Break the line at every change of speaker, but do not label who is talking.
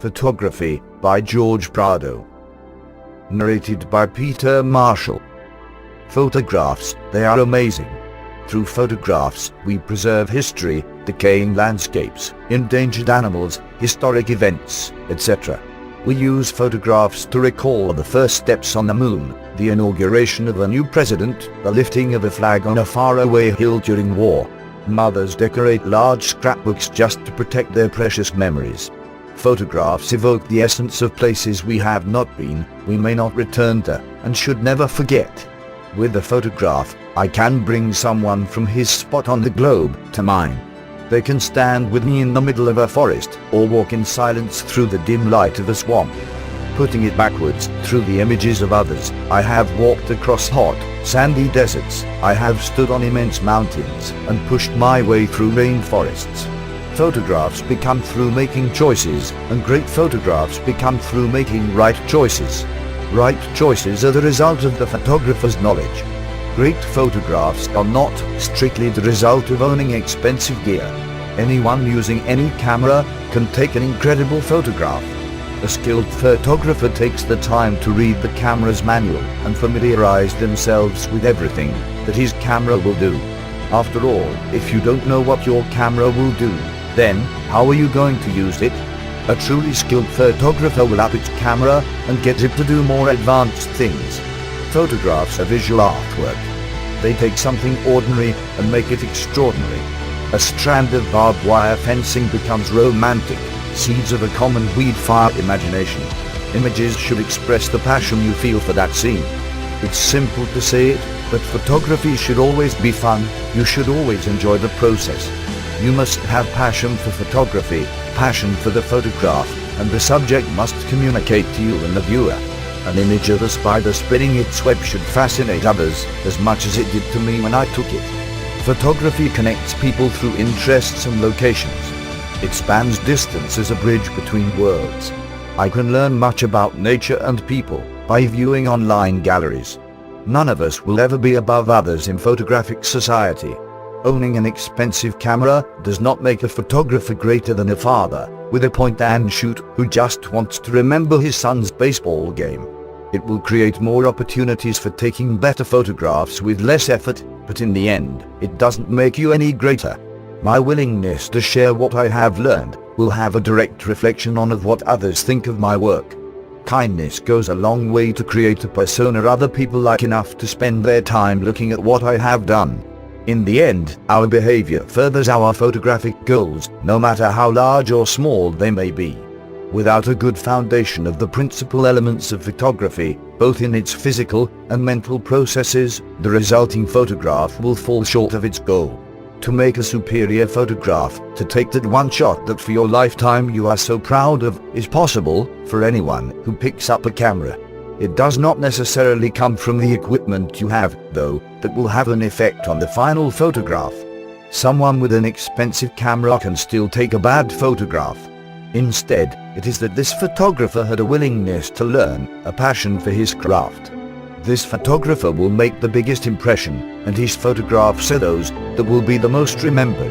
Photography by Jorge Prado. Narrated by Peter Marshall. Photographs, they are amazing. Through photographs, we preserve history, decaying landscapes, endangered animals, historic events, etc. We use photographs to recall the first steps on the moon, the inauguration of a new president, the lifting of a flag on a faraway hill during war. Mothers decorate large scrapbooks just to protect their precious memories. Photographs evoke the essence of places we have not been, we may not return to, and should never forget. With a photograph, I can bring someone from his spot on the globe to mine. They can stand with me in the middle of a forest, or walk in silence through the dim light of a swamp. Putting it backwards, through the images of others, I have walked across hot, sandy deserts, I have stood on immense mountains, and pushed my way through rainforests. Photographs become through making choices, and great photographs become through making right choices. Right choices are the result of the photographer's knowledge. Great photographs are not strictly the result of owning expensive gear. Anyone using any camera can take an incredible photograph. A skilled photographer takes the time to read the camera's manual and familiarize themselves with everything that his camera will do. After all, if you don't know what your camera will do, then how are you going to use it? A truly skilled photographer will up its camera and get it to do more advanced things. Photographs are visual artwork. They take something ordinary and make it extraordinary. A strand of barbed wire fencing becomes romantic. Seeds of a common weed fire imagination. Images should express the passion you feel for that scene. It's simple to say it, but photography should always be fun. You should always enjoy the process. You must have passion for photography, passion for the photograph, and the subject must communicate to you and the viewer. An image of a spider spinning its web should fascinate others as much as it did to me when I took it. Photography connects people through interests and locations. It spans distance as a bridge between worlds. I can learn much about nature and people by viewing online galleries. None of us will ever be above others in photographic society. Owning an expensive camera does not make a photographer greater than a father with a point-and-shoot who just wants to remember his son's baseball game. It will create more opportunities for taking better photographs with less effort, but in the end, it doesn't make you any greater. My willingness to share what I have learned will have a direct reflection on what others think of my work. Kindness goes a long way to create a persona other people like enough to spend their time looking at what I have done. In the end, our behavior furthers our photographic goals, no matter how large or small they may be. Without a good foundation of the principal elements of photography, both in its physical and mental processes, the resulting photograph will fall short of its goal. To make a superior photograph, to take that one shot that for your lifetime you are so proud of, is possible for anyone who picks up a camera. It does not necessarily come from the equipment you have, though, that will have an effect on the final photograph. Someone with an expensive camera can still take a bad photograph. Instead, it is that this photographer had a willingness to learn, a passion for his craft. This photographer will make the biggest impression, and his photographs are those that will be the most remembered.